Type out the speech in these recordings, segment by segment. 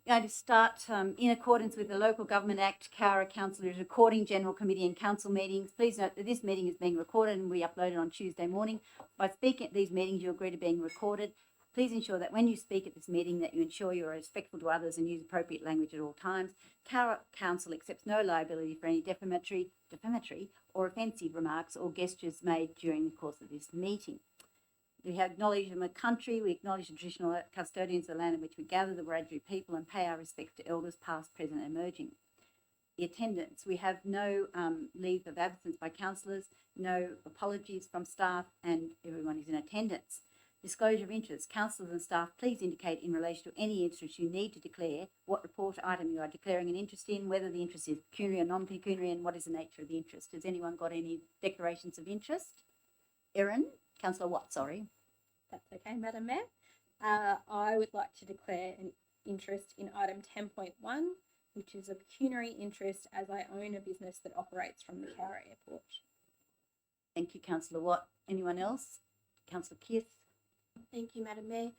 going to start in accordance with the Local Government Act. Cowra Council is recording General Committee and Council meetings. Please note that this meeting is being recorded and we upload it on Tuesday morning. By speaking at these meetings, you agree to being recorded. Please ensure that when you speak at this meeting that you ensure you are respectful to others and use appropriate language at all times. Cowra Council accepts no liability for any defamatory or offensive remarks or gestures made during the course of this meeting. We acknowledge the country, we acknowledge the traditional custodians of the land in which we gather, the Wiradjuri people, and pay our respects to elders past, present and emerging. The attendance, we have no leave of absence by councillors, no apologies from staff, and everyone is in attendance. Disclosure of interest. Councillors and staff, please indicate in relation to any interest you need to declare, what report item you are declaring an interest in, whether the interest is pecuniary or non-pecuniary, and what is the nature of the interest. Has anyone got any declarations of interest? Erin? Councillor Watt, sorry. That's okay, Madam Mayor. I would like to declare an interest in item 10.1, which is a pecuniary interest as I own a business that operates from the Cowra Airport. Thank you, Councillor Watt. Anyone else? Councillor Keith? Thank you, Madam Mayor.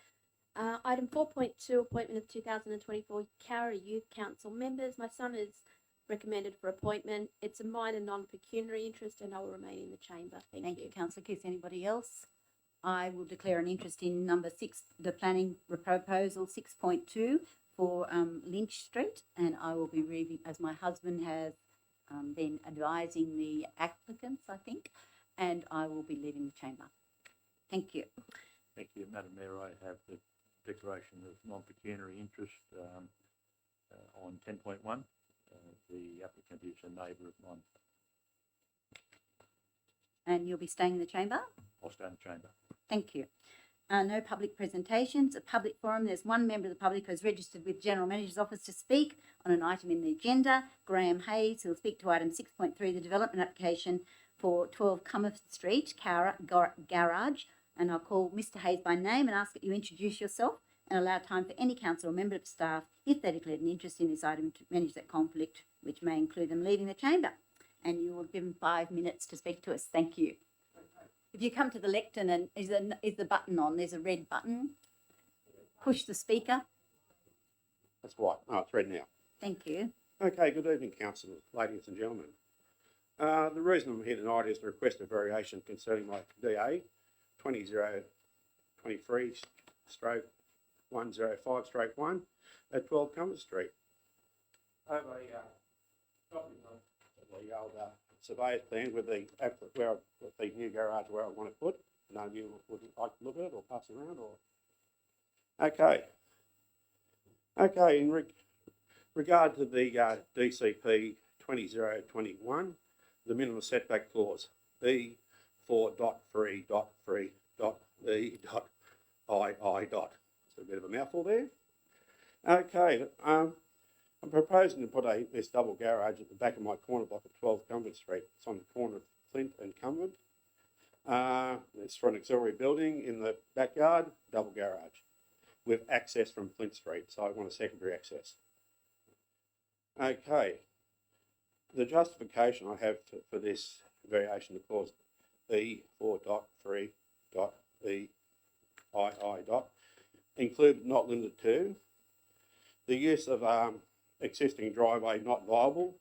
Item 4.2, appointment of 2024 Cowra Youth Council members. My son is recommended for appointment. It's a minor non-pecuniary interest and I will remain in the chamber. Thank you. Councillor Keith. Anybody else? I will declare an interest in number 6, the planning proposal 6.2 for Lynch Street, and I will be reading, as my husband has been advising the applicants, I think, and I will be leaving the chamber. Thank you. Thank you, Madam Mayor. I have the declaration of non-pecuniary interest on 10.1. The applicant is a neighbour of mine. And you'll be staying in the chamber? I'll stay in the chamber. Thank you. No public presentations. A public forum. There's one member of the public who has registered with General Manager's Office to speak on an item in the agenda. Graham Hayes, who will speak to item 6.3, the development application for 12 Cummoth Street, Cowra Garage. And I'll call Mr. Hayes by name and ask that you introduce yourself and allow time for any council or member of staff, if they declared an interest in this item, to manage that conflict, which may include them leaving the chamber. And you will give them 5 minutes to speak to us. Thank you. If you come to the lectern and is the button on, there's a red button. Push the speaker. That's white. Oh, it's red now. Thank you. Okay, good evening, councillors, ladies and gentlemen. The reason I'm here tonight is to request a variation concerning my DA 2023/105/1 at 12 Cummoth Street. I have a copy of the old surveyor's plan with the new garage where I want to put. None of you would like to look at it or pass it around, or okay. In regard to the DCP 20/021, the minimum setback clause B4.3.3.E.II. It's a bit of a mouthful there. Okay, I'm proposing to put this double garage at the back of my corner block at 12 Cummoth Street. It's on the corner of Flint and Cumberland. It's for an auxiliary building in the backyard, double garage, with access from Flint Street. So I want a secondary access. Okay, the justification I have for this variation of clause B4.3.E.II. include but not limited to the use of existing driveway not viable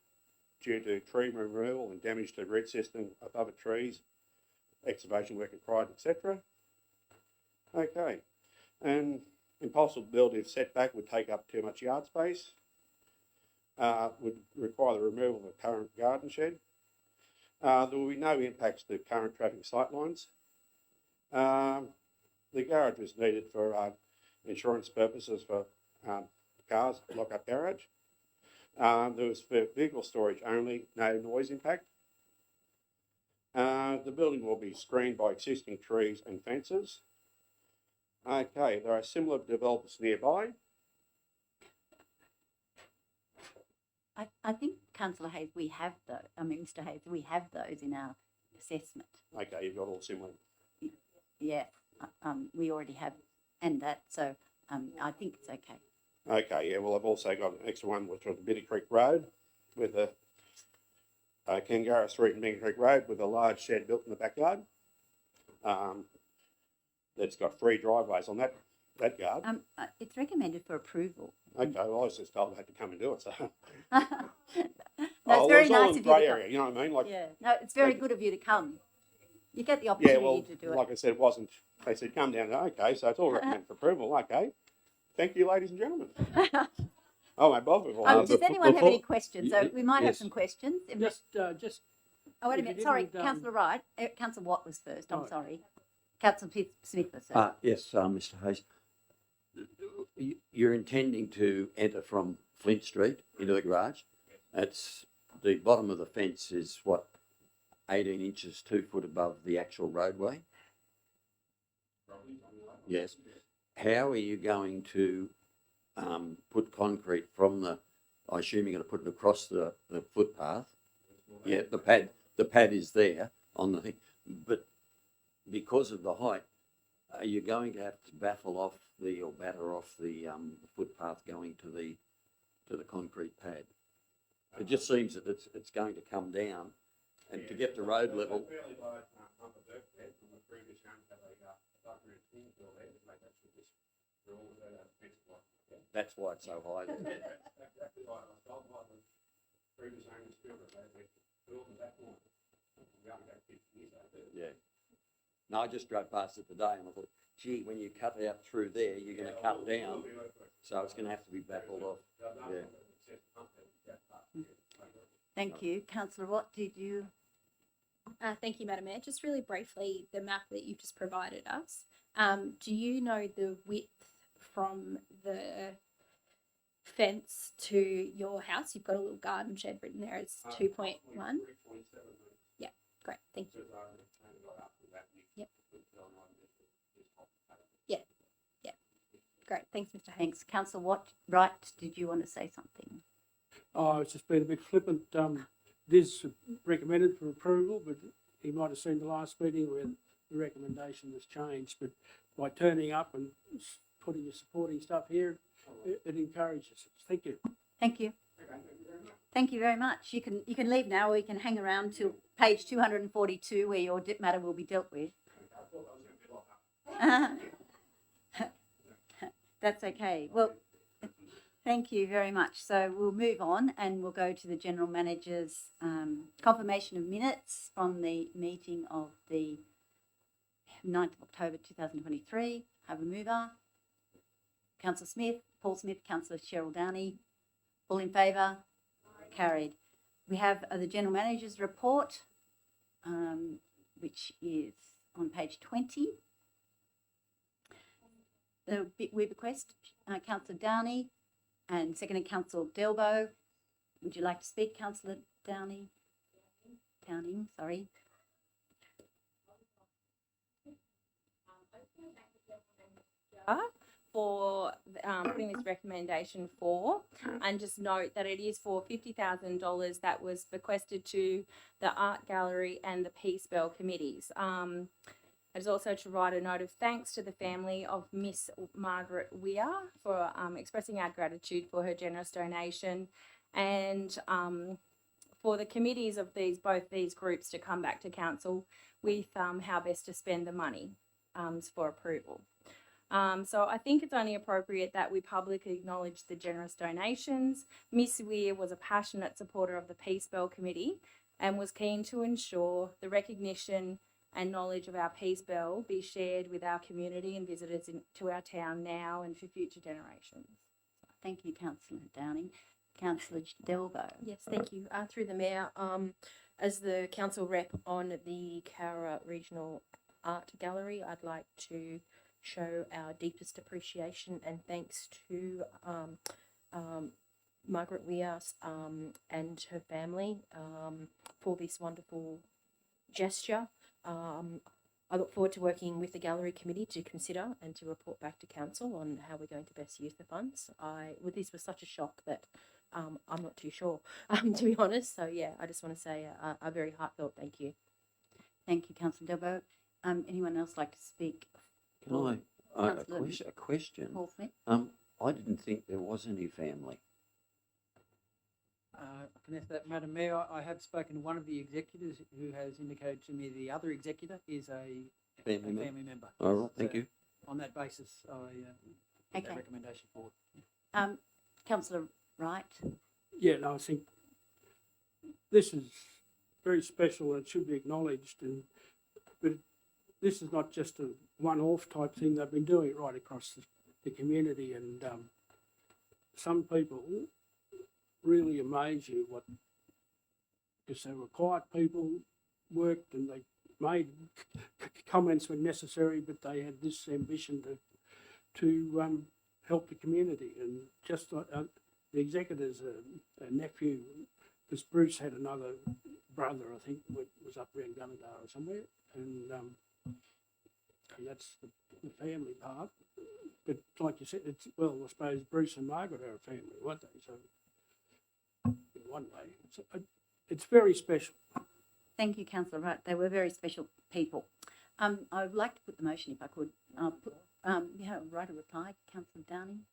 due to tree removal and damage to root system above trees, excavation work required, etc. Okay, and impossible build if setback would take up too much yard space, would require the removal of a current garden shed. There will be no impacts to current traffic sightlines. The garage was needed for insurance purposes for cars, lock-up garage. There was for vehicle storage only, no noise impact. The building will be screened by existing trees and fences. Okay, there are similar developments nearby. I think, Councillor Hayes, we have those. I mean, Mr. Hayes, we have those in our assessment. Okay, you've got all similar. Yeah, we already have, and that, so I think it's okay. Okay, yeah, well, I've also got an extra one, which was Bitter Creek Road, with a Kangara Street and Bitter Creek Road, with a large shed built in the backyard. That's got 3 driveways on that that yard. It's recommended for approval. Okay, well, I was just told I had to come and do it, so. No, Oh, it's very it's all nice in of you grey to come. area, you know what I mean? Like, Yeah, no, it's very like- good of you to come. You get the yeah, opportunity well, to do it. like I said, it wasn't, they said, come down, okay, so it's all recommended for approval, okay. Thank you, ladies and gentlemen. Oh, my Bob, before. Does anyone have any before- questions? So we might have yes. some questions. Just, Oh, wait a if you minute. Sorry, didn't, Councillor Wright. Councillor Watt was first. I'm Right. sorry. Councillor Smith was first. yes, Mr. Hayes. You're intending to enter from Flint Street into the garage. It's the bottom of the fence is what, 18 inches, 2 foot above the actual roadway. Yes. How are you going to put concrete from the? I assume you're going to put it across the footpath. Yeah, the pad is there on the thing, but because of the height, are you going to have to batter off the footpath going to the concrete pad? It just seems that it's going to come down, and to get to road level. That's why it's so high. Yeah. No, I just drove past it today and I thought, gee, when you cut out through there, you're going to cut down. So it's going to have to be baffled off. Yeah. Thank you. Councillor Watt, did you? Thank you, Madam Mayor. Just really briefly, the map that you've just provided us. Do you know the width from the fence to your house? You've got a little garden shed written there. It's 2.1. Yeah, great. Thank you. Yep. Yeah. Yeah. Great. Thanks, Mr. Hayes. Thanks. Councillor Watt, Wright, did you want to say something? Oh, it's just been a bit flippant. It is recommended for approval, but you might have seen the last meeting where the recommendation was changed. But by turning up and putting your supporting stuff here, it encourages us. Thank you. Thank you. Thank you very much. You can leave now, or you can hang around till page 242, where your matter will be dealt with. That's okay. Well, thank you very much. So we'll move on and we'll go to the General Manager's confirmation of minutes from the meeting of the 9th of October 2023. Have a mover. Councillor Smith, Paul Smith, Councillor Cheryl Downey. All in favour? Carried. We have the General Manager's report, which is on page 20. We request Councillor Downey and seconded Councillor Delbo. Would you like to speak, Councillor Downey? Downing, sorry. For putting this recommendation for, and just note that it is for $50,000 that was bequested to the Art Gallery and the Peace Bell committees. It is also to write a note of thanks to the family of Miss Margaret Weir for expressing our gratitude for her generous donation, and for the committees of both these groups to come back to council with how best to spend the money for approval. So I think it's only appropriate that we publicly acknowledge the generous donations. Miss Weir was a passionate supporter of the Peace Bell Committee and was keen to ensure the recognition and knowledge of our Peace Bell be shared with our community and visitors to our town now and for future generations. Thank you, Councillor Downing. Councillor Delbo. Yes, thank you. Through the Mayor, as the council rep on the Cowra Regional Art Gallery, I'd like to show our deepest appreciation and thanks to Margaret Weir and her family for this wonderful gesture. I look forward to working with the Gallery Committee to consider and to report back to Council on how we're going to best use the funds. This was such a shock that I'm not too sure, to be honest. So, yeah, I just want to say a very heartfelt thank you. Thank you, Councillor Delbo. Anyone else like to speak? Can I, Councillor a question? Paul Smith? I didn't think there was any family. I can answer that, Madam Mayor. I have spoken to one of the executors who has indicated to me the other executor is a Family member. family member. All right, thank So, you. on that basis, I put Okay. that recommendation forward. Councillor Wright. Yeah, no, I think this is very special and should be acknowledged. But this is not just a one-off type thing. They've been doing it right across the community, and some people really amaze you because they were quiet people, worked, and they made comments when necessary, but they had this ambition to help the community. And just the executor's a nephew, because Bruce had another brother, I think, was up around Gunnedah or somewhere, and that's the family part. But like you said, I suppose Bruce and Margaret are a family, weren't they? So in one way, so it's very special. Thank you, Councillor Wright. They were very special people. I would like to put the motion if I could. I'll put, write a reply, Councillor Downing.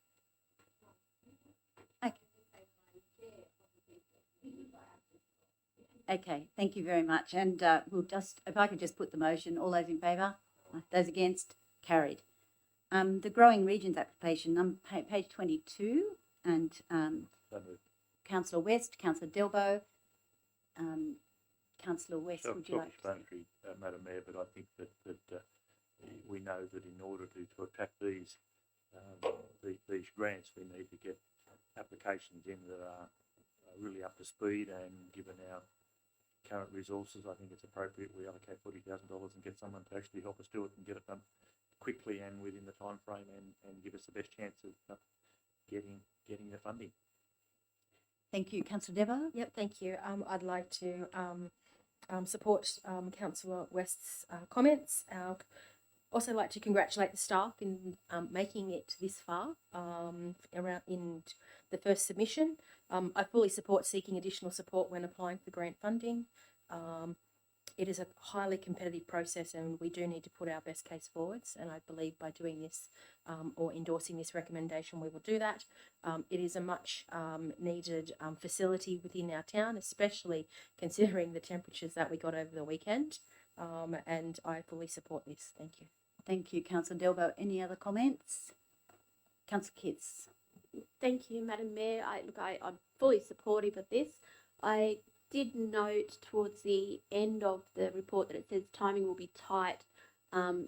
Okay, thank you very much. And if I could just put the motion, all those in favour? Those against? Carried. The Growing Regions application, page 22, and So moved. Councillor West, Councillor Delbo. Councillor West, would you like to? Self-explanatory, Madam Mayor, but I think that we know that in order to attract these grants, we need to get applications in that are really up to speed, and given our current resources, I think it's appropriate we allocate $40,000 and get someone to actually help us do it and get it done quickly and within the time frame, and give us the best chance of getting the funding. Thank you. Councillor Debo? Yep, thank you. I'd like to support Councillor West's comments. Also like to congratulate the staff in making it this far around in the first submission. I fully support seeking additional support when applying for grant funding. It is a highly competitive process, and we do need to put our best case forwards, and I believe by doing this or endorsing this recommendation we will do that. It is a much needed facility within our town, especially considering the temperatures that we got over the weekend, and I fully support this. Thank you. Thank you, Councillor Delbo. Any other comments? Councillor Kitts. Thank you, Madam Mayor. I'm fully supportive of this. I did note towards the end of the report that it says timing will be tight,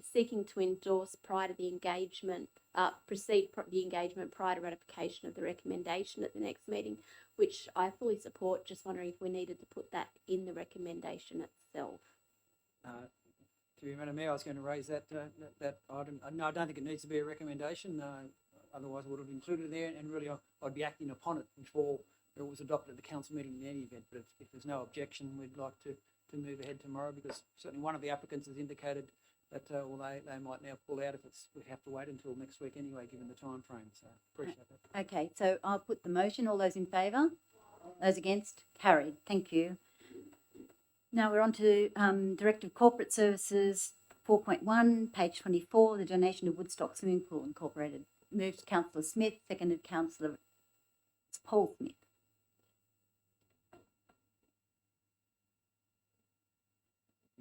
seeking to endorse prior to the engagement, the engagement prior to ratification of the recommendation at the next meeting, which I fully support. Just wondering if we needed to put that in the recommendation itself. To you, Madam Mayor, I was going to raise that item. No, I don't think it needs to be a recommendation. Otherwise, I would have included it there, and really I'd be acting upon it before it was adopted at the council meeting in any event. But if there's no objection, we'd like to move ahead tomorrow, because certainly one of the applicants has indicated that they might now pull out if we have to wait until next week anyway, given the time frame. So appreciate that. Okay, so I'll put the motion. All those in favour? Those against? Carried. Thank you. Now we're on to Director of Corporate Services 4.1, page 24, the donation of Woodstock Swimming Pool Incorporated. Moved Councillor Smith, seconded Councillor Paul Smith.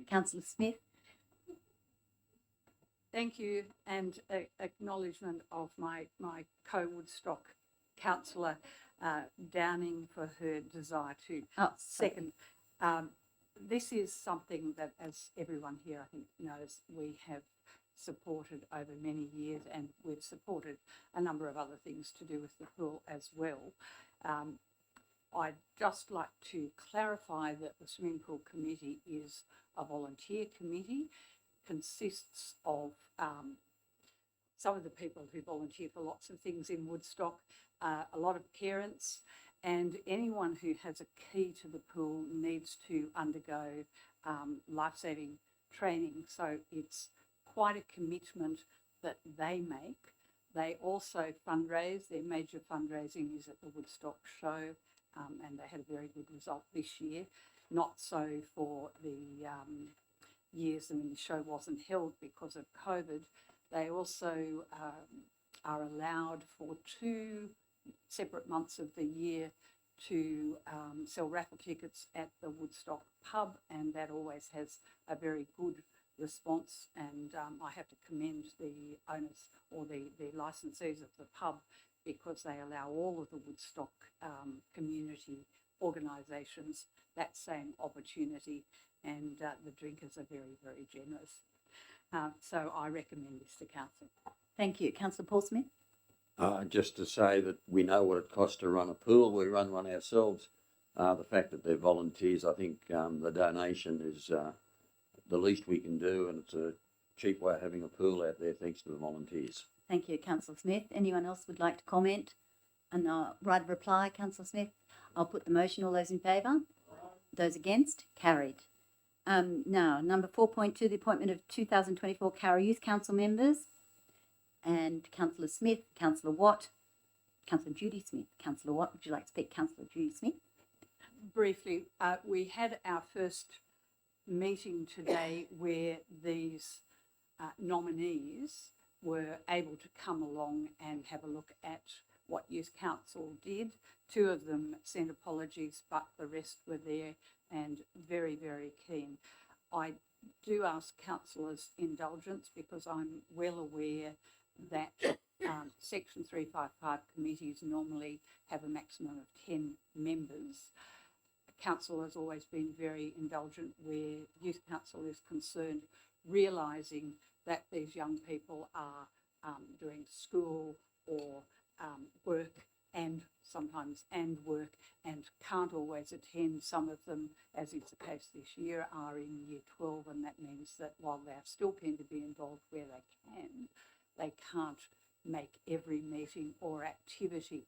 Councillor Smith. Thank you, and acknowledgement of my co-Woodstock councillor Downing for her desire to second. This is something that, as everyone here I think knows, we have supported over many years, and we've supported a number of other things to do with the pool as well. I'd just like to clarify that the Swimming Pool Committee is a volunteer committee, consists of some of the people who volunteer for lots of things in Woodstock, a lot of parents, and anyone who has a key to the pool needs to undergo life-saving training. So it's quite a commitment that they make. They also fundraise. Their major fundraising is at the Woodstock Show, and they had a very good result this year. Not so for the years when the show wasn't held because of COVID. They also are allowed for 2 separate months of the year to sell raffle tickets at the Woodstock pub, and that always has a very good response, and I have to commend the owners or the licensees of the pub, because they allow all of the Woodstock community organisations that same opportunity, and the drinkers are very, very generous. So I recommend this to council. Thank you. Councillor Paul Smith? Just to say that we know what it costs to run a pool. We run one ourselves. The fact that they're volunteers, I think the donation is the least we can do, and it's a cheap way of having a pool out there thanks to the volunteers. Thank you, Councillor Smith. Anyone else would like to comment? And right of reply, Councillor Smith. I'll put the motion. All those in favour? Those against? Carried. Now, number 4.2, the appointment of 2024 Cowra Youth Council members. And Councillor Smith, Councillor Watt, Councillor Judy Smith. Councillor Watt, would you like to speak? Councillor Judy Smith? Briefly, we had our first meeting today where these nominees were able to come along and have a look at what Youth Council did. 2 of them sent apologies, but the rest were there and very, very keen. I do ask councillors' indulgence, because I'm well aware that Section 355 committees normally have a maximum of 10 members. Council has always been very indulgent where Youth Council is concerned, realising that these young people are doing school or work, and sometimes work, and can't always attend. Some of them, as is the case this year, are in year 12, and that means that while they are still keen to be involved where they can, they can't make every meeting or activity.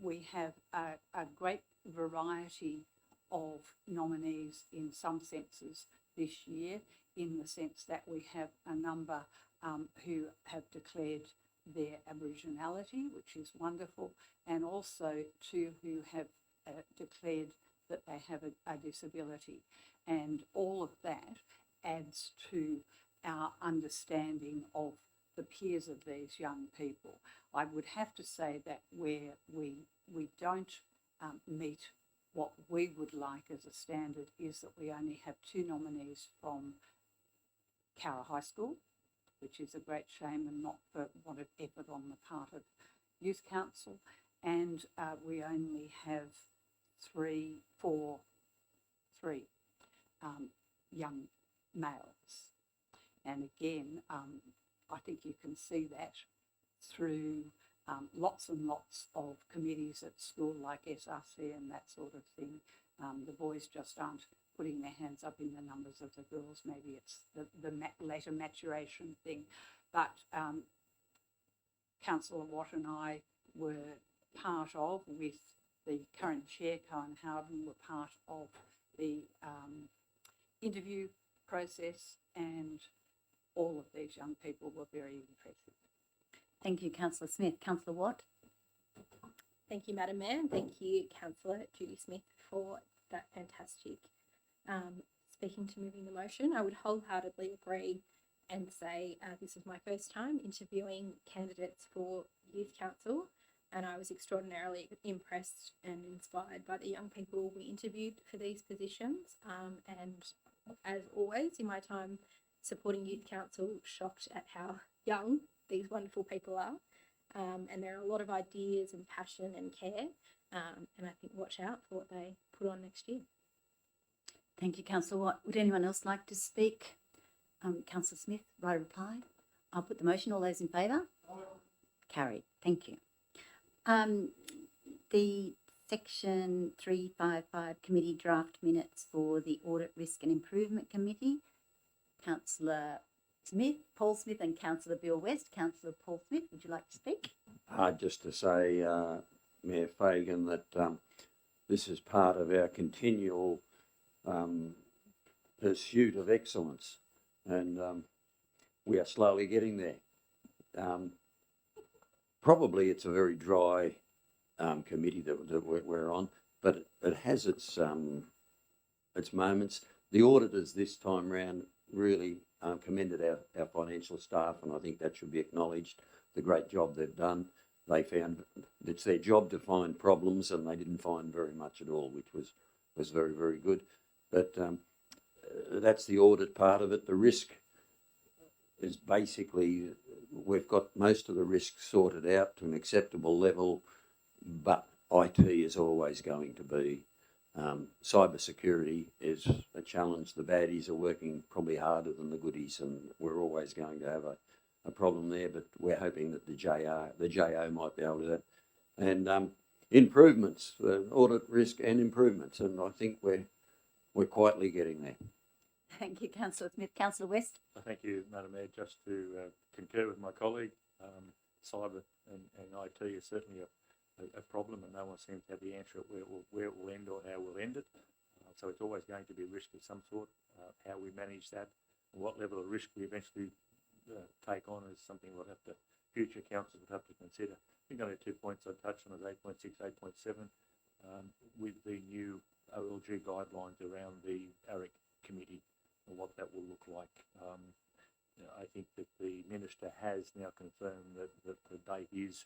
We have a great variety of nominees in some senses this year, in the sense that we have a number who have declared their Aboriginality, which is wonderful, and also 2 who have declared that they have a disability. And all of that adds to our understanding of the peers of these young people. I would have to say that where we don't meet what we would like as a standard is that we only have 2 nominees from Cowra High School, which is a great shame, and not for want of effort on the part of Youth Council. And we only have 3 young males. And again, I think you can see that through lots and lots of committees at school, like SRC and that sort of thing. The boys just aren't putting their hands up in the numbers of the girls. Maybe it's the later maturation thing. But Councillor Watt and I were part of, with the current chair, Cohen Howden, were part of the interview process, and all of these young people were very impressive. Thank you, Councillor Smith. Councillor Watt? Thank you, Madam Mayor, and thank you, Councillor Judy Smith, for that fantastic speaking to moving the motion. I would wholeheartedly agree and say this is my first time interviewing candidates for Youth Council, and I was extraordinarily impressed and inspired by the young people we interviewed for these positions. And as always, in my time supporting Youth Council, shocked at how young these wonderful people are. And there are a lot of ideas and passion and care. And I think watch out for what they put on next year. Thank you, Councillor Watt. Would anyone else like to speak? Councillor Smith, right of reply. I'll put the motion. All those in favour? Carried. Thank you. The Section 355 committee draft minutes for the Audit, Risk and Improvement Committee. Councillor Smith, Paul Smith and Councillor Bill West. Councillor Paul Smith, would you like to speak? Just to say, Mayor Fagan, that this is part of our continual pursuit of excellence, and we are slowly getting there. Probably it's a very dry committee that we're on, but it has its moments. The auditors this time round really commended our financial staff, and I think that should be acknowledged, the great job they've done. They found it's their job to find problems, and they didn't find very much at all, which was very, very good. But that's the audit part of it. The risk is basically, we've got most of the risk sorted out to an acceptable level, but IT is always going to be. Cyber security is a challenge. The baddies are working probably harder than the goodies, and we're always going to have a problem there, but we're hoping that the JO might be able to do that. And improvements, audit risk and improvements, and I think we're quietly getting there. Thank you, Councillor Smith. Councillor West? Thank you, Madam Mayor. Just to concur with my colleague, cyber and IT is certainly a problem, and no one seems to have the answer at where it will end or how we'll end it. So it's always going to be a risk of some sort. How we manage that, and what level of risk we eventually take on is something future councils will have to consider. I think only 2 points I touched on is 8.6, 8.7, with the new OLG guidelines around the ARIC committee and what that will look like. I think that the Minister has now confirmed that the date is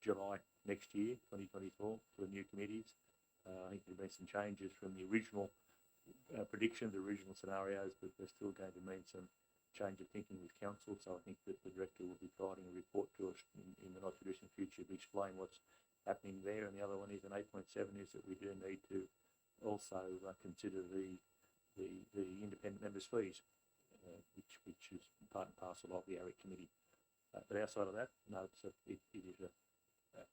July next year, 2024, for the new committees. I think there have been some changes from the original predictions, the original scenarios, but there's still going to mean some change of thinking with council. So I think that the Director will be providing a report to us in the not too distant future to explain what's happening there. And the other one is an 8.7 is that we do need to also consider the independent members' fees, which is part and parcel of the ARIC committee. But outside of that, no, it is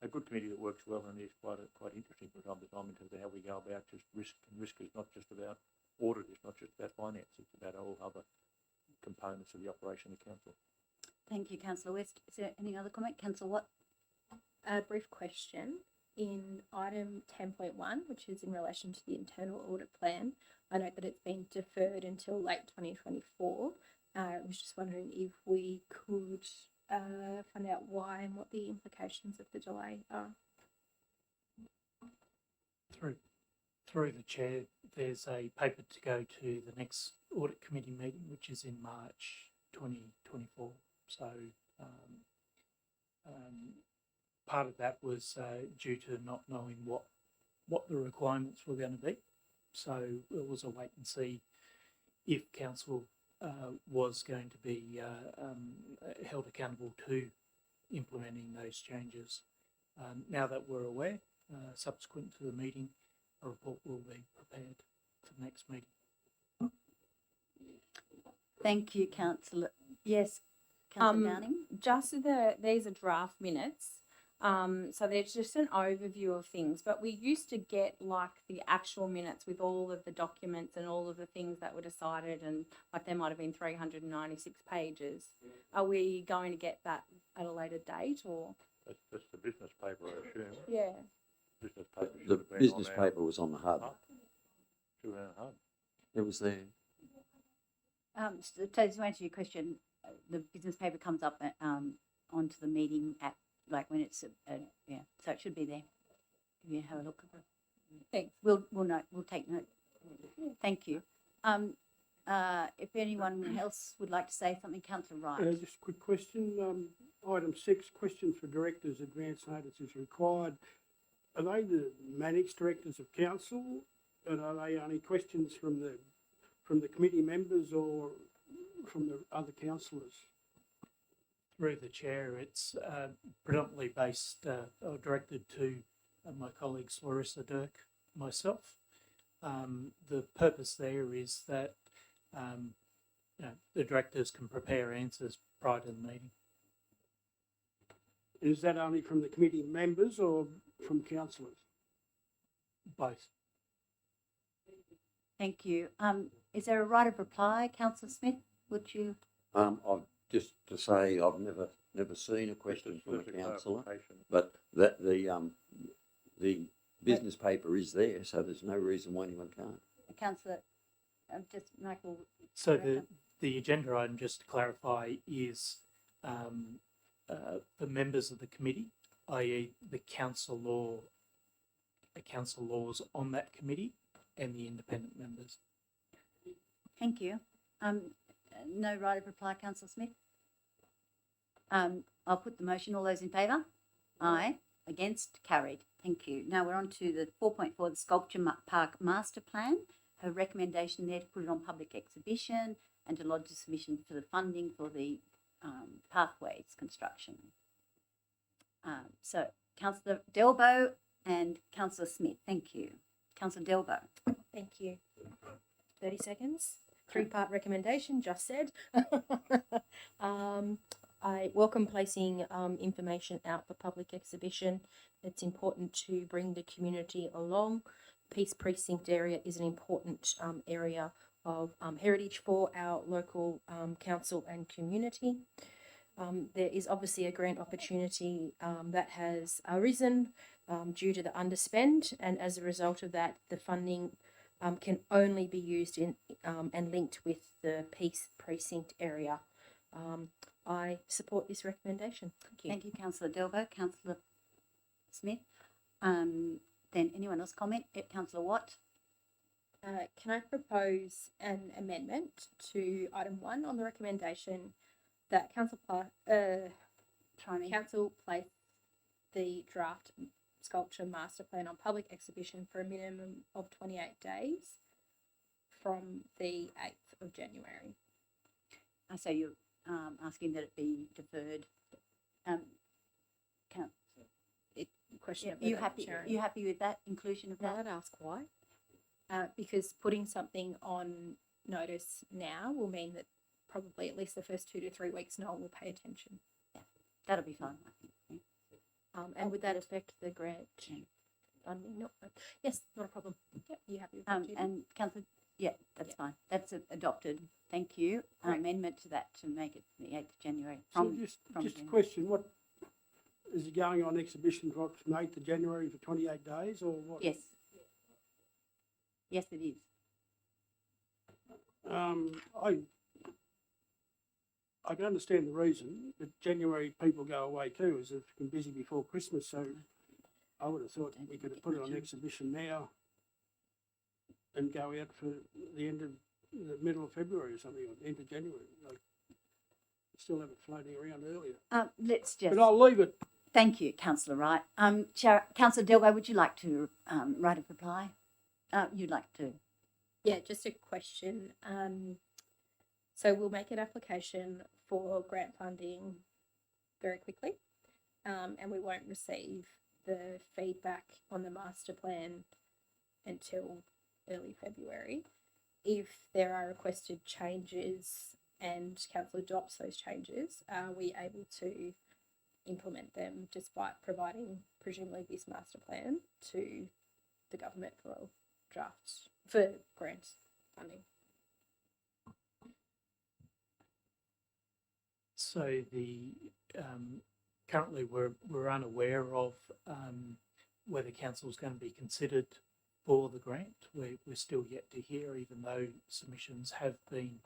a good committee that works well, and is quite interesting from time to time in terms of how we go about just risk. And risk is not just about audit, it's not just about finance, it's about all other components of the operation of the council. Thank you, Councillor West. Is there any other comment? Councillor Watt? A brief question. In item 10.1, which is in relation to the internal audit plan, I note that it's been deferred until late 2024. I was just wondering if we could find out why and what the implications of the delay are. Through the chair, there's a paper to go to the next audit committee meeting, which is in March 2024. So part of that was due to not knowing what the requirements were going to be. So it was a wait and see if council was going to be held accountable to implementing those changes. Now that we're aware, subsequent to the meeting, a report will be prepared for the next meeting. Thank you, Councillor. Yes, Councillor Downing? Just these are draft minutes. So there's just an overview of things, but we used to get like the actual minutes with all of the documents and all of the things that were decided, and like there might have been 396 pages. Are we going to get that at a later date, or? That's the business paper, I assume. Yeah. Business paper should The have been business on our paper was on the hub. Should have been on our hub. It was there. So to answer your question, the business paper comes up onto the meeting at like when it's yeah, so it should be there. If you have a look at it. Thanks. We'll note. We'll take note. Thank you. If anyone else would like to say something, Councillor Wright. Just a quick question. Item 6, questions for directors. Advance notice is required. Are they the managed directors of council, and are they only questions from the committee members or from the other councillors? Through the chair, it's predominantly based or directed to my colleagues Larissa Dirk, myself. The purpose there is that the directors can prepare answers prior to the meeting. Is that only from the committee members or from councillors? Both. Thank you. Is there a right of reply, Councillor Smith? Would you? I've just to say I've never seen a question from a Just a councillor, clarification. but that the business paper is there, so there's no reason why anyone can't. Councillor, just Michael. So Director. the agenda item, just to clarify, is the members of the committee, i.e. the council laws on that committee, and the independent members. Thank you. No right of reply, Councillor Smith. I'll put the motion. All those in favour? Aye. Against? Carried. Thank you. Now we're on to the 4.4, the Sculpture Park Master Plan. her recommendation there to put it on public exhibition and to lodge a submission for the funding for the pathways construction. So Councillor Delbo and Councillor Smith, thank you. Councillor Delbo. Thank you. 30 seconds. Three-part recommendation, just said. I welcome placing information out for public exhibition. It's important to bring the community along. Peace Precinct area is an important area of heritage for our local council and community. There is obviously a grant opportunity that has arisen due to the underspend, and as a result of that, the funding can only be used in and linked with the Peace Precinct area. I support this recommendation. Thank you. Thank you, Councillor Delbo. Councillor Smith. Then anyone else comment? Councillor Watt. Can I propose an amendment to item 1 on the recommendation that council place the draft sculpture master plan on public exhibition for a minimum of 28 days from the 8th of January. So you're asking that it be deferred. Question of You whether happy? Sharon- You happy with that inclusion of Can that? I ask why? because putting something on notice now will mean that probably at least the first 2 to 3 weeks no one will pay attention. That'll be fine, I think. Yeah. And would that affect the grant Yeah. funding? No. Yes, not a problem. Yep, you happy with that, Judy? And Councillor, yeah, that's fine. That's adopted. Thank you. Great. Amendment to that to make it the 8th of January. So just a January. question, what, is it going on exhibition from 8th of January for 28 days or what? Yes. Yes, it is. I can understand the reason, but January people go away too, as it's been busy before Christmas, so I would have thought we could have put it on exhibition now and go out for the middle of February or something, or the end of January. Like, still have it floating around earlier. Let's just. But I'll leave it. Thank you, Councillor Wright. Councillor Delbo, would you like to write a reply? You'd like to. Yeah, just a question. So we'll make an application for grant funding very quickly, and we won't receive the feedback on the master plan until early February. If there are requested changes and council adopts those changes, are we able to implement them despite providing presumably this master plan to the government for drafts for grant funding? So currently we're unaware of whether council is going to be considered for the grant. We're still yet to hear, even though submissions have been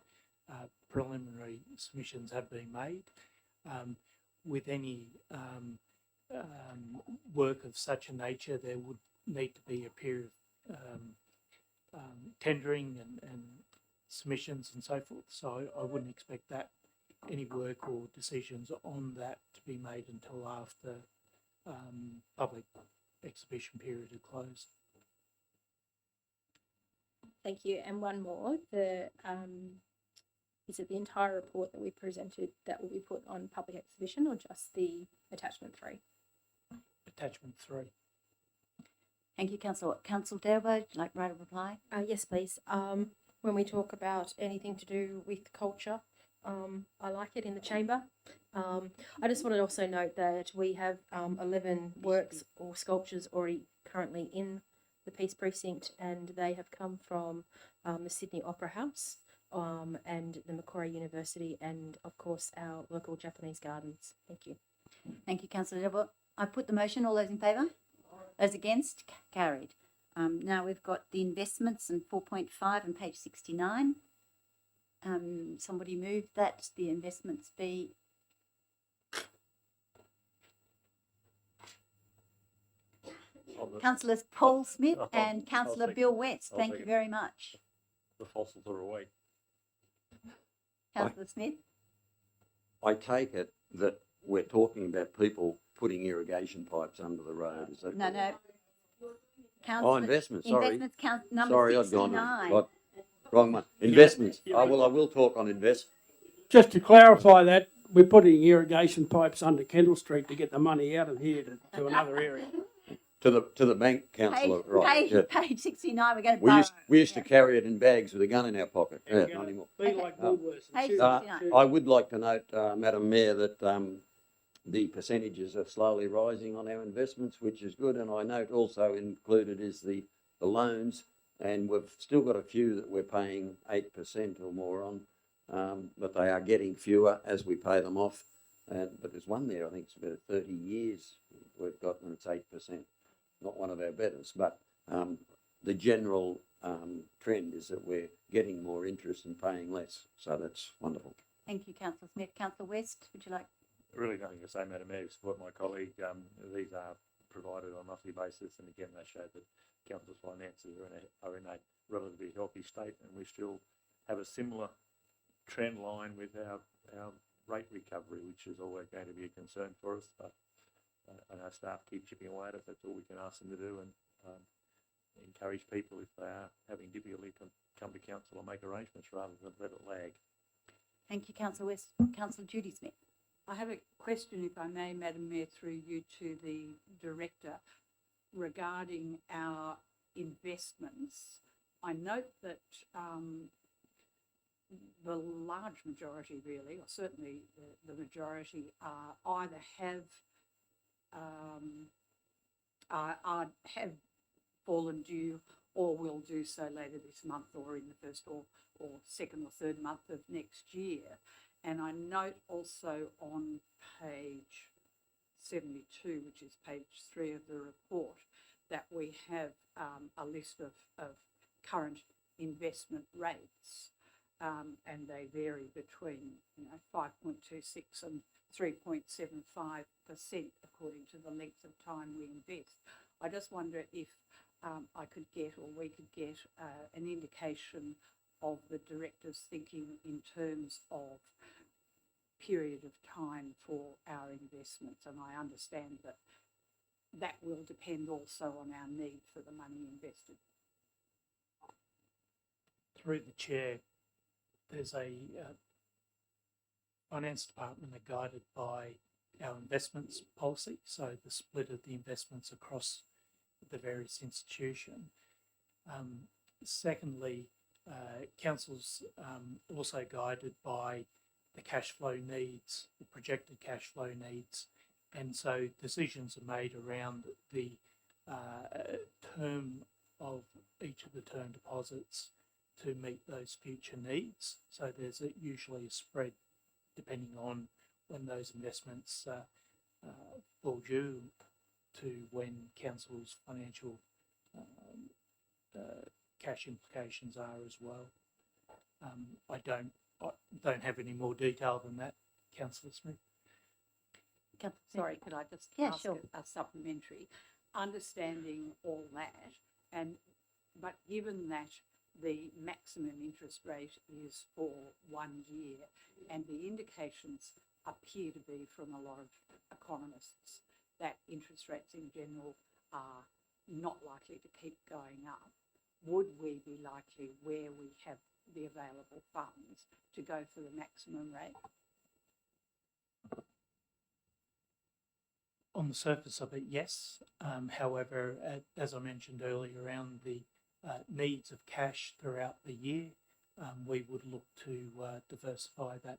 preliminary submissions have been made. With any work of such a nature, there would need to be a period of tendering and submissions and so forth. So I wouldn't expect that any work or decisions on that to be made until after public exhibition period had closed. Thank you. And one more, is it the entire report that we presented that will be put on public exhibition or just the attachment 3? Attachment 3. Thank you, Councillor. Councillor Delbo, would you like to write a reply? Yes, please. When we talk about anything to do with culture, I like it in the chamber. I just want to also note that we have 11 works or sculptures already currently in the Peace Precinct, and they have come from the Sydney Opera House and the Macquarie University, and of course our local Japanese gardens. Thank you. Thank you, Councillor Delbo. I put the motion. All those in favour? Those against? Carried. Now we've got the investments in 4.5 on page 69. Somebody move that the investments be Councillors Paul Smith and Councillor second. Bill West. I'll Thank you second. very much. The fossils are awake. Councillor Smith. I take it that we're talking about people putting irrigation pipes under the road, is that? No, no. Councillor- investments, sorry. Investments number Sorry, I'd gone 69. wrong one. Investments. I will talk on investments. Just to clarify that, we're putting irrigation pipes under Kendall Street to get the money out of here to another area. To the bank, councillor, right? Yeah. Page 69, we're going to We borrow. used to carry it in bags with a gun in our pocket. Yeah, not anymore. Be like Woolworths. and Page choose- 69. choose- I would like to note, Madam Mayor, that the percentages are slowly rising on our investments, which is good. And I note also included is the loans, and we've still got a few that we're paying 8% or more on, but they are getting fewer as we pay them off. But there's one there, I think it's about 30 years we've got, and it's 8%. Not one of our betters, but the general trend is that we're getting more interest and paying less. So that's wonderful. Thank you, Councillor Smith. Councillor West, would you like? Really nothing to say, Madam Mayor, support my colleague. These are provided on a monthly basis, and again, they show that council's finances are in a relatively healthy state, and we still have a similar trend line with our rate recovery, which is always going to be a concern for us. But I know staff keep chipping away at it. That's all we can ask them to do, and encourage people, if they are having difficulty, to come to council and make arrangements rather than let it lag. Thank you, Councillor West. Councillor Judy Smith. I have a question, if I may, Madam Mayor, through you to the Director regarding our investments. I note that the large majority, really, or certainly the majority, either have fallen due or will do so later this month or in the first or second or third month of next year. And I note also on page 72, which is page 3 of the report, that we have a list of current investment rates, and they vary between 5.26 and 3.75% according to the length of time we invest. I just wonder if I could get, or we could get, an indication of the Director's thinking in terms of period of time for our investments. And I understand that that will depend also on our need for the money invested. Through the chair, there's a finance department are guided by our investments policy, so the split of the investments across the various institutions. Secondly, council's also guided by the cash flow needs, the projected cash flow needs, and so decisions are made around the term of each of the term deposits to meet those future needs. So there's usually a spread depending on when those investments fall due to when council's financial cash implications are as well. I don't have any more detail than that, Councillor Smith. Sorry, could I just ask a supplementary? Understanding all that, but given that the maximum interest rate is for 1 year, and the indications appear to be from a lot of economists that interest rates in general are not likely to keep going up, would we be likely, where we have the available funds, to go for the maximum rate? On the surface of it, yes. However, as I mentioned earlier, around the needs of cash throughout the year, we would look to diversify that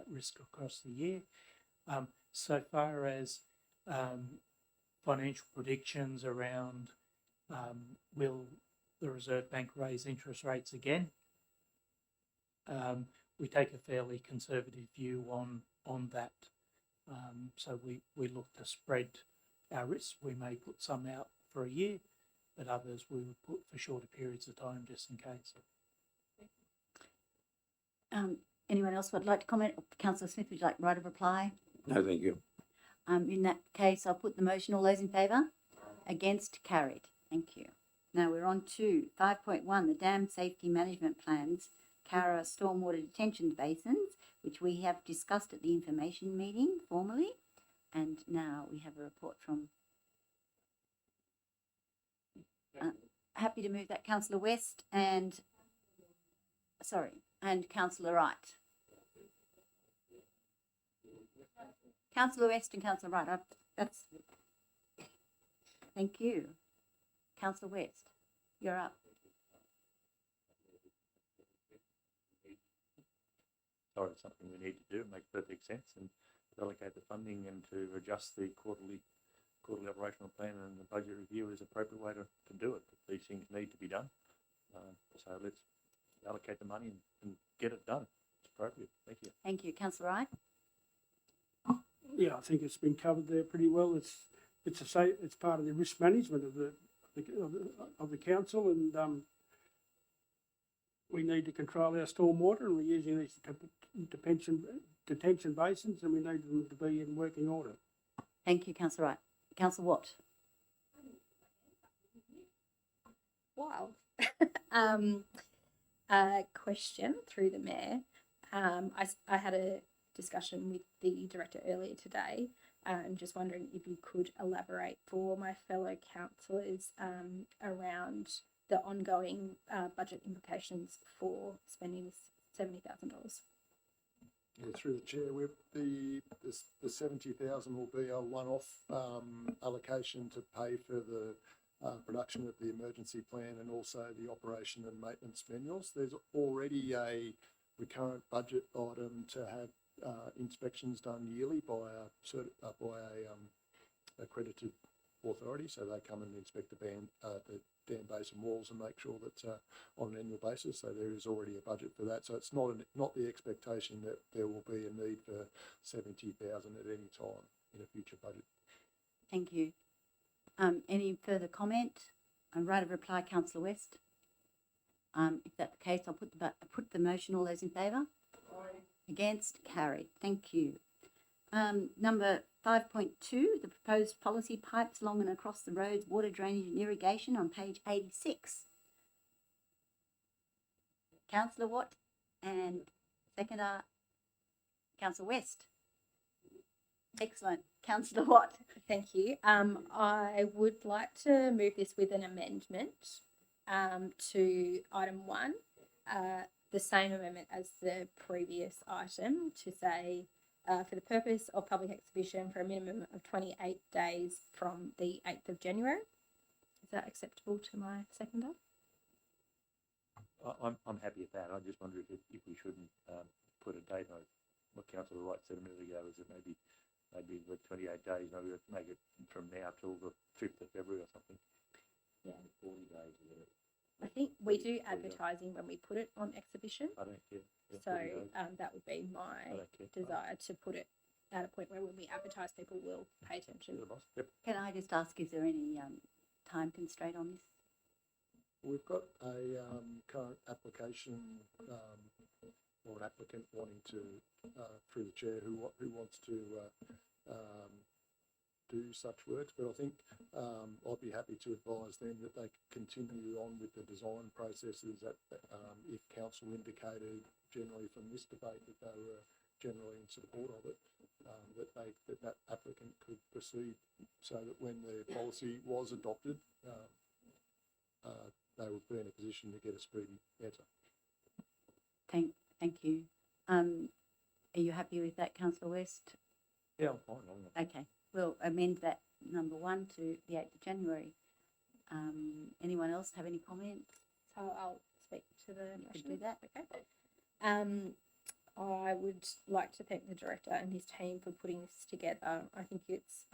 risk across the year. So far as financial predictions around will the Reserve Bank raise interest rates again, we take a fairly conservative view on that. So we look to spread our risks. We may put some out for a year, but others we would put for shorter periods of time just in case. Anyone else would like to comment? Councillor Smith, would you like right of reply? No, thank you. In that case, I'll put the motion. All those in favour? Against? Carried. Thank you. Now we're on to 5.1, the dam safety management plans, Cowra stormwater detention basins, which we have discussed at the information meeting formally. And now we have a report from... Happy to move that. Councillor West and Councillor Wright. Councillor West and Councillor Wright. That's. Thank you. Councillor West, you're up. Sorry, it's something we need to do. It makes perfect sense, and to allocate the funding and to adjust the quarterly operational plan and the budget review is an appropriate way to do it. These things need to be done. So let's allocate the money and get it done. It's appropriate. Thank you. Thank you. Councillor Wright. Yeah, I think it's been covered there pretty well. It's part of the risk management of the council, and we need to control our stormwater, and we're using these detention basins, and we need them to be in working order. Thank you, Councillor Wright. Councillor Watt. Wow. Question through the mayor. I had a discussion with the director earlier today. I'm just wondering if you could elaborate for my fellow councillors around the ongoing budget implications for spending this $70,000. Yeah, through the chair, the 70,000 will be a one-off allocation to pay for the production of the emergency plan and also the operation and maintenance manuals. There's already a recurrent budget item to have inspections done yearly by a accredited authority, so they come and inspect the dam basin walls and make sure that on an annual basis. So there is already a budget for that. So it's not the expectation that there will be a need for 70,000 at any time in a future budget. Thank you. Any further comment? Right of reply, Councillor West. If that's the case, I'll put the motion. All those in favour? Aye. Against? Carried. Thank you. Number 5.2, the proposed policy pipes along and across the roads, water drainage and irrigation on page 86. Councillor Watt and seconder, Councillor West. Excellent. Councillor Watt. Thank you. I would like to move this with an amendment to item 1, the same amendment as the previous item, to say for the purpose of public exhibition for a minimum of 28 days from the 8th of January. Is that acceptable to my seconder? I'm happy with that. I just wonder if we shouldn't put a date on it. What Councillor Wright said a minute ago is that maybe with 28 days, maybe let's make it from now till the 5th of February or something. Yeah. 40 days. I think we do advertising when we put it on exhibition. I don't care. Yeah, So 40 days. that would be my desire to put it at a point where when we advertise, people will pay attention. You're the boss. Yep. Can I just ask, is there any time constraint on this? We've got a current application or an applicant wanting to, through the chair, who wants to do such works, but I think I'd be happy to advise them that they continue on with the design processes that if council indicated generally from this debate that they were generally in support of it, that applicant could proceed so that when the policy was adopted, they would be in a position to get a speedy answer. Thank you. Are you happy with that, Councillor West? Yeah, I'm fine. Okay, we'll amend that number 1 to the 8th of January. Anyone else have any comments? So I'll speak to the You could motion. do that. Okay. I would like to thank the director and his team for putting this together. I think it's,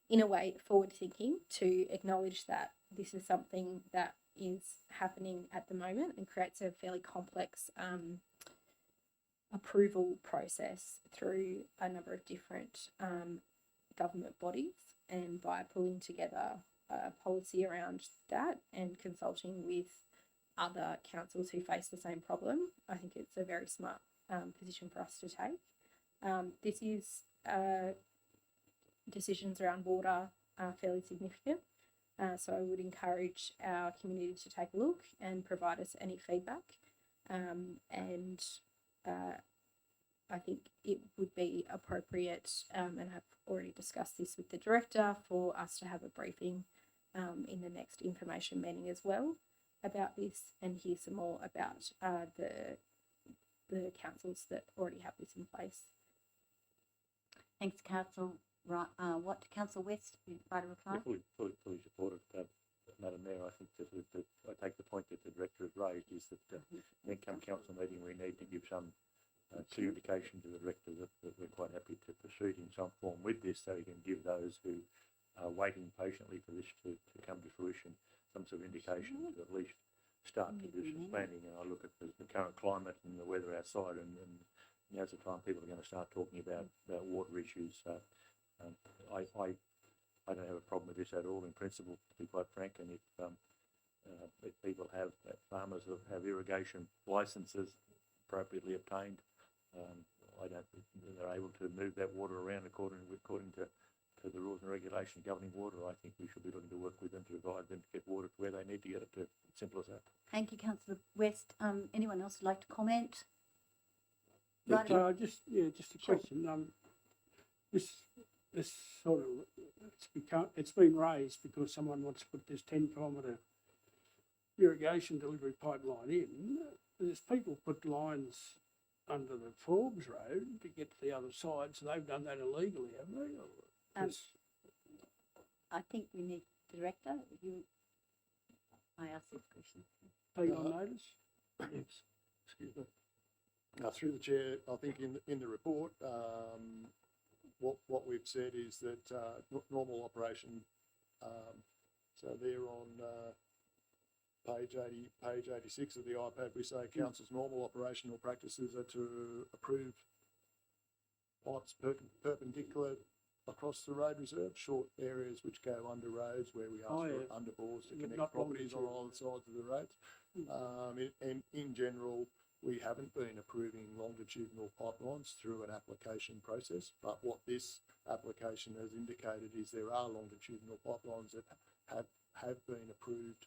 in a way, forward thinking to acknowledge that this is something that is happening at the moment and creates a fairly complex approval process through a number of different government bodies. And by pulling together a policy around that and consulting with other councils who face the same problem, I think it's a very smart position for us to take. This is decisions around water are fairly significant, so I would encourage our community to take a look and provide us any feedback. And I think it would be appropriate, and I've already discussed this with the director, for us to have a briefing in the next information meeting as well about this, and hear some more about the councils that already have this in place. Thanks, Council. Right, what, Council West, you like to reply? Fully supported, Madam Mayor. I think that I take the point that the Director has raised is that then come council meeting, we need to give some clear indication to the Director that we're quite happy to proceed in some form with this, so he can give those who are waiting patiently for this to come to fruition some sort of indication to at least start to do some planning. And I look at the current climate and the weather outside, and now's the time people are going to start talking about water issues. I don't have a problem with this at all in principle, to be quite frank. And if people have farmers that have irrigation licences appropriately obtained, I don't think they're able to move that water around according to the rules and regulations governing water. I think we should be looking to work with them to provide them to get water to where they need to get it to. Simple as that. Thank you, Councillor West. Anyone else would like to comment? Yeah, Right. just a question. This sort of it's been raised because someone wants to put this 10-kilometre irrigation delivery pipeline in. There's people put lines under the Forbes Road to get to the other side, so they've done that illegally, haven't they? I think we need Director. I asked this question. Take on notice. Yes. Excuse me. Through the chair, I think in the report, what we've said is that normal operation. So there on page 86 of the iPad, we say council's normal operational practices are to approve pipes perpendicular across the road reserve, short areas which go under roads where we ask for underbores to connect properties on all sides of the roads. And in general, we haven't been approving longitudinal pipelines through an application process, but what this application has indicated is there are longitudinal pipelines that have been approved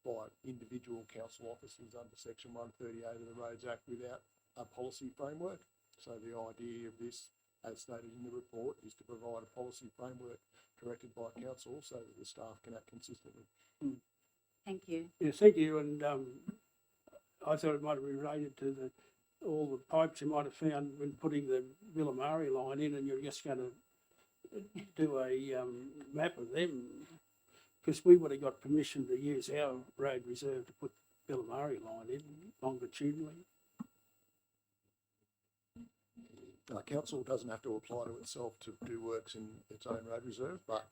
by individual council officers under Section 138 of the Roads Act without a policy framework. So the idea of this, as stated in the report, is to provide a policy framework directed by council so that the staff can act consistently. Thank you. Yeah, thank you. And I thought it might have been related to all the pipes you might have found when putting the Villamari line in, and you're just going to do a map of them, because we would have got permission to use our road reserve to put Villamari line in longitudinally. Council doesn't have to apply to itself to do works in its own road reserve, but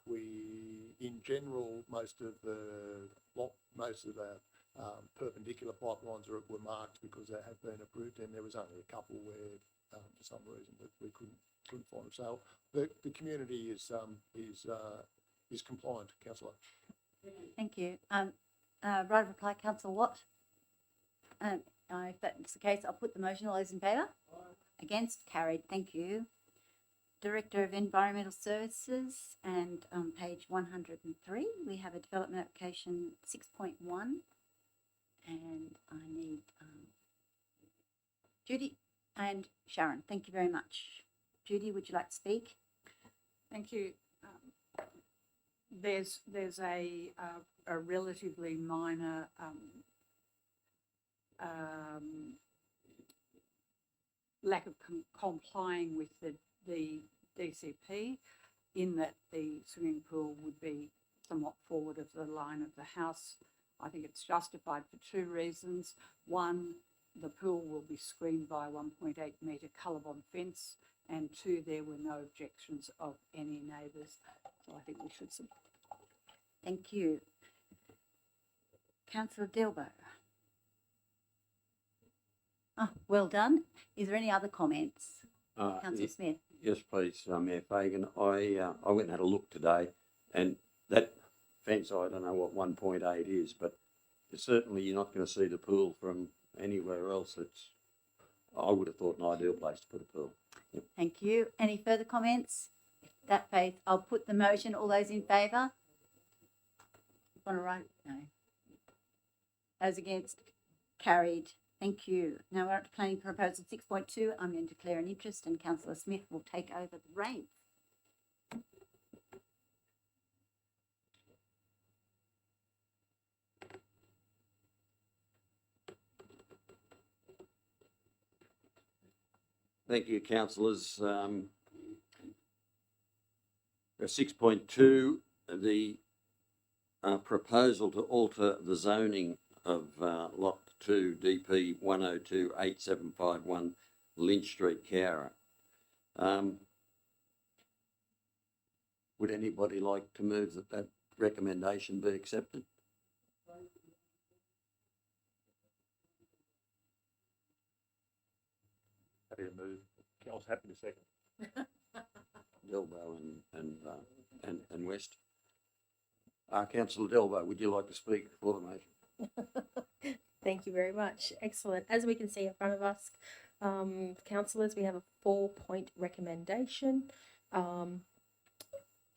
we, in general, most of the perpendicular pipelines were marked because they have been approved, and there was only a couple where, for some reason, that we couldn't find them. So the community is compliant, Councillor. Thank you. Right of reply, Councillor Watt. If that's the case, I'll put the motion. All those in favour? Against? Carried. Thank you. Director of Environmental Services, and on page 103, we have a development application 6.1, and I need Judy and Sharon. Thank you very much. Judy, would you like to speak? Thank you. There's a relatively minor lack of complying with the DCP, in that the swimming pool would be somewhat forward of the line of the house. I think it's justified for two reasons. One, the pool will be screened by a 1.8 metre colour-bond fence, and two, there were no objections of any neighbours. So I think we should support. Thank you. Councillor Delbo. Oh, well done. Is there any other comments? Councillor Smith. Yes, please, Mayor Fagan. I went and had a look today, and that fence, I don't know what 1.8 is, but certainly you're not going to see the pool from anywhere else. I would have thought an ideal place to put a pool. Yep. Thank you. Any further comments? If that faith, I'll put the motion. All those in favour? Want to write? No. Those against? Carried. Thank you. Now we're up to planning proposal 6.2. I'm going to declare an interest, and Councillor Smith will take over the reins. Thank you, councillors. 6.2, the proposal to alter the zoning of Lot 2 DP 1028751 Lynch Street, Cowra. Would anybody like to move that that recommendation be accepted? Happy to move. I was happy to second. Delbo and West. Councillor Delbo, would you like to speak for the motion? Thank you very much. Excellent. As we can see in front of us, councillors, we have a 4-point recommendation.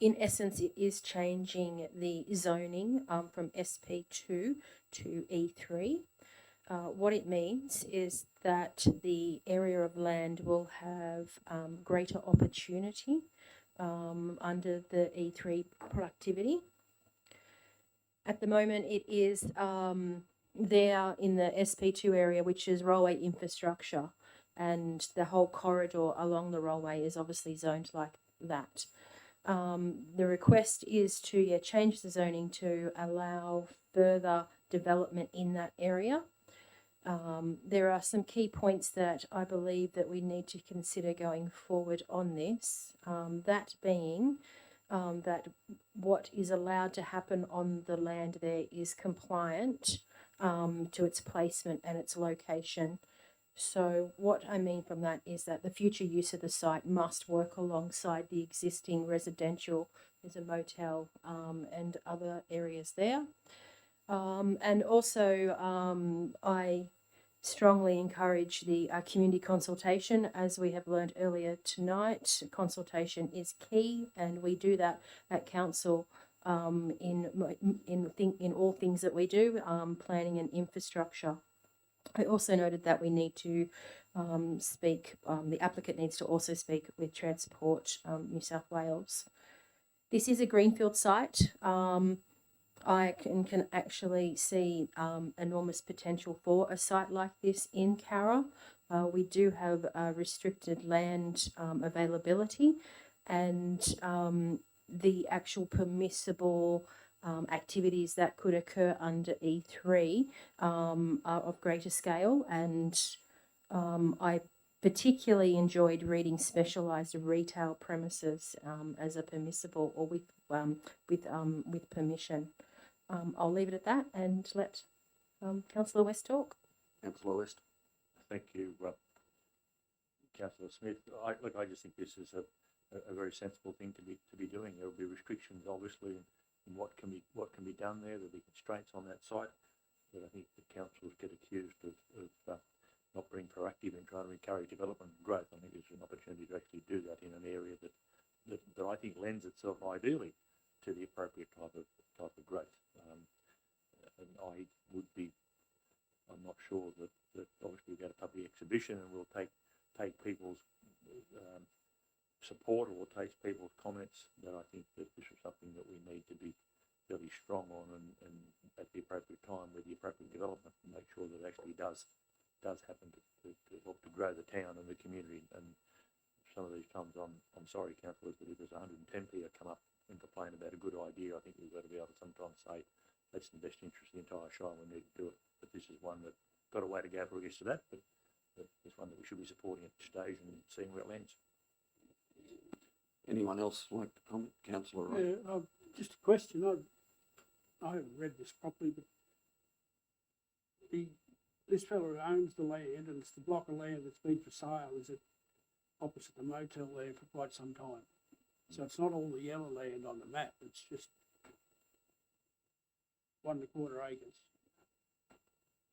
In essence, it is changing the zoning from SP2 to E3. What it means is that the area of land will have greater opportunity under the E3 productivity. At the moment, it is there in the SP2 area, which is railway infrastructure, and the whole corridor along the railway is obviously zoned like that. The request is to change the zoning to allow further development in that area. There are some key points that I believe that we need to consider going forward on this, that being that what is allowed to happen on the land there is compliant to its placement and its location. So what I mean from that is that the future use of the site must work alongside the existing residential. There's a motel and other areas there. And also I strongly encourage the community consultation. As we have learned earlier tonight, consultation is key, and we do that at council in all things that we do, planning and infrastructure. I also noted that we need to the applicant needs to also speak with Transport New South Wales. This is a greenfield site. I can actually see enormous potential for a site like this in Cowra. We do have restricted land availability, and the actual permissible activities that could occur under E3 are of greater scale, and I particularly enjoyed reading specialised retail premises as a permissible or with permission. I'll leave it at that and let Councillor West talk. Councillor West. Thank you, Councillor Smith. I just think this is a very sensible thing to be doing. There will be restrictions, obviously, in what can be done there. There'll be constraints on that site, but I think the councils get accused of not being proactive in trying to encourage development and growth. I think there's an opportunity to actually do that in an area that I think lends itself ideally to the appropriate type of growth. And I'm not sure that obviously we've got a public exhibition and we'll take people's support, or we'll take people's comments, but I think that this is something that we need to be fairly strong on and at the appropriate time with the appropriate development and make sure that it actually does happen to help to grow the town and the community. And some of these times I'm sorry, councillors, but if there's 110 people come up and complain about a good idea, I think we've got to be able to sometimes say that's in the best interest of the entire shire, we need to do it. But this is one that got a way to go before it gets to that, but it's one that we should be supporting at this stage and seeing where it lands. Anyone else like to comment? Councillor Wright. Just a question. I haven't read this properly, but this fellow who owns the land, and it's the block of land that's been for sale, is it opposite the motel there for quite some time? So it's not all the yellow land on the map, it's just 1 1/4 acres.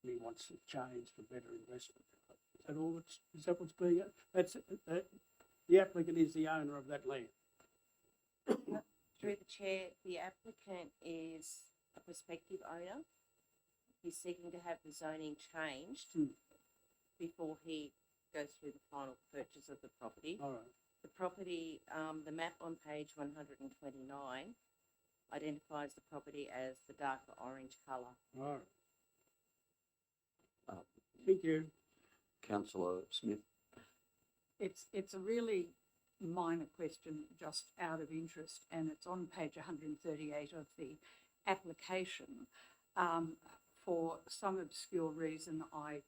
And he wants it changed for better investment. Is that all? Is that what's being? That's the applicant is the owner of that land. Through the chair, the applicant is a prospective owner. He's seeking to have the zoning changed before he goes through the final purchase of the property. All right. The property, the map on page 129 identifies the property as the darker orange colour. All right. Thank you. Councillor Smith. it's a really minor question, just out of interest, and it's on page 138 of the application. For some obscure reason, I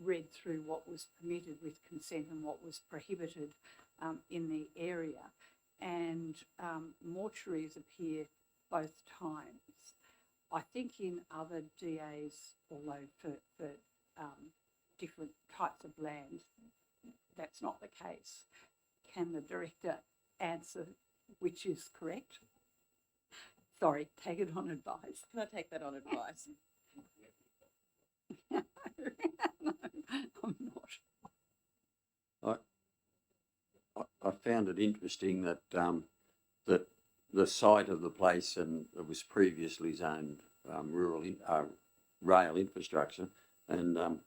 read through what was permitted with consent and what was prohibited in the area, and mortuaries appear both times. I think in other DAs, although for different types of land, that's not the case. Can the director answer which is correct? Sorry, take it on advice. Can I take that on advice? No, I'm not. I found it interesting that that the site of the place and it was previously zoned rail infrastructure, and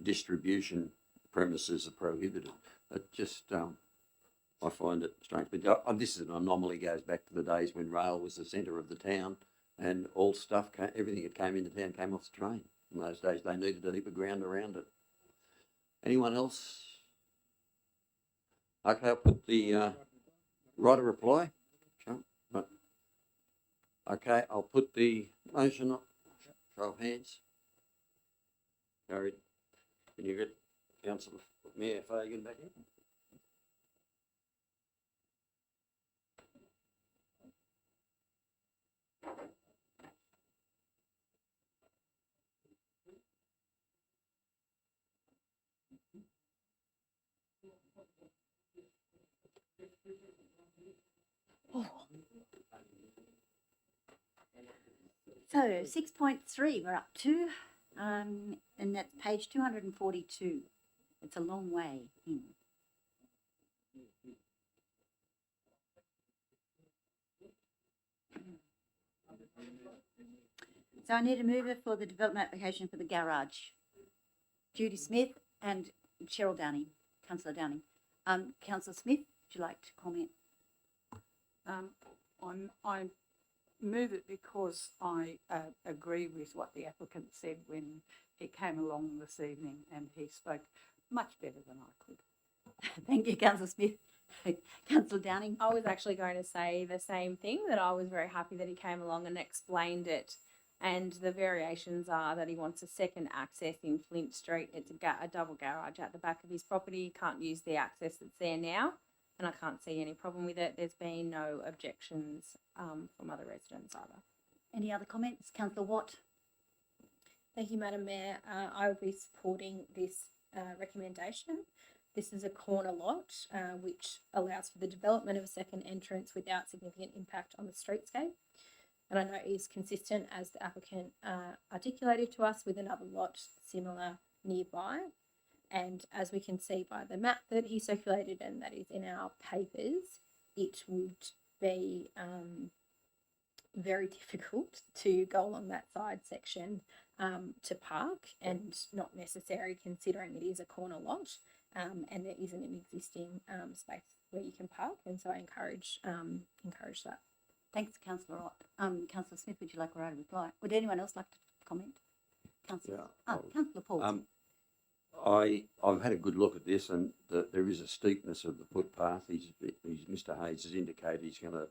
distribution premises are prohibited. It just I find it strange. But this is an anomaly. Goes back to the days when rail was the centre of the town, and all stuff, everything that came into town came off the train. In those days, they needed a heap of ground around it. Anyone else? Okay, I'll put the right of reply. Sure. Right. Okay, I'll put the motion up. Show of hands. Carried. Can you get Councillor Mayor Fagan back in? So 6.3 we're up to, and that's page 242. It's a long way in. So I need a mover for the development application for the garage. Judy Smith and Cheryl Downing, Councillor Downing. Councillor Smith, would you like to comment? I move it because I agree with what the applicant said when he came along this evening, and he spoke much better than I could. Thank you, Councillor Smith. Councillor Downing. I was actually going to say the same thing, that I was very happy that he came along and explained it. And the variations are that he wants a second access in Flint Street. It's a double garage at the back of his property. He can't use the access that's there now, and I can't see any problem with it. There's been no objections from other residents either. Any other comments? Councillor Watt. Thank you, Madam Mayor. I will be supporting this recommendation. This is a corner lot which allows for the development of a second entrance without significant impact on the streetscape. And I know it is consistent, as the applicant articulated to us, with another lot similar nearby. And as we can see by the map that he circulated and that is in our papers, it would be very difficult to go along that side section to park, and not necessary considering it is a corner lot and there isn't an existing space where you can park. And so I encourage that. Thanks, Councillor Ott. Councillor Smith, would you like a right of reply? Would anyone else like to comment? Councillor, Councillor Paul. I've had a good look at this, and there is a steepness of the footpath. Mr. Hayes has indicated he's going to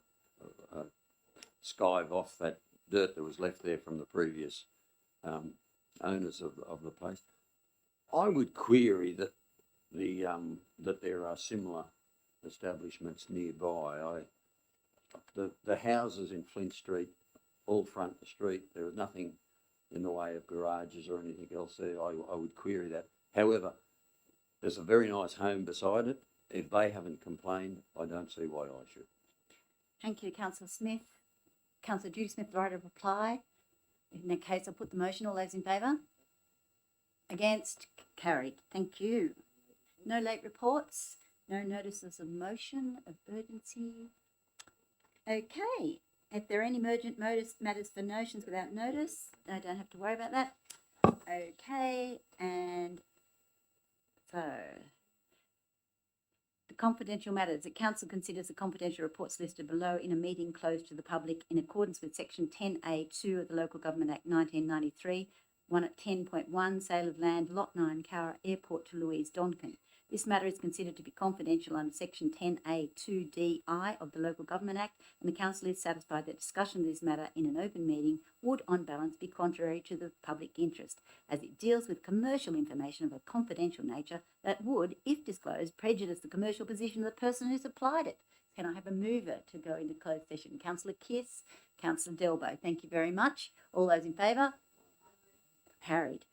skive off that dirt that was left there from the previous owners of the place. I would query that that there are similar establishments nearby. The houses in Flint Street all front the street. There is nothing in the way of garages or anything else there. I would query that. However, there's a very nice home beside it. If they haven't complained, I don't see why I should. Thank you, Councillor Smith. Councillor Judy Smith, the right of reply. In that case, I'll put the motion. All those in favour? Against? Carried. Thank you. No late reports. No notices of motion, of urgency. Okay. If there are any emergent matters for notions without notice, I don't have to worry about that. Okay. And so the confidential matters. The council considers the confidential reports listed below in a meeting closed to the public in accordance with section 10A2 of the Local Government Act 1993, 1 at 10.1, sale of land, lot 9, Cowra Airport to Louise Donkin. This matter is considered to be confidential under Section 10A2DI of the Local Government Act, and the Council is satisfied that discussion of this matter in an open meeting would, on balance, be contrary to the public interest, as it deals with commercial information of a confidential nature that would, if disclosed, prejudice the commercial position of the person who supplied it. Can I have a mover to go into closed session? Councillor Kiss, Councillor Delbo. Thank you very much. All those in favour? Carried.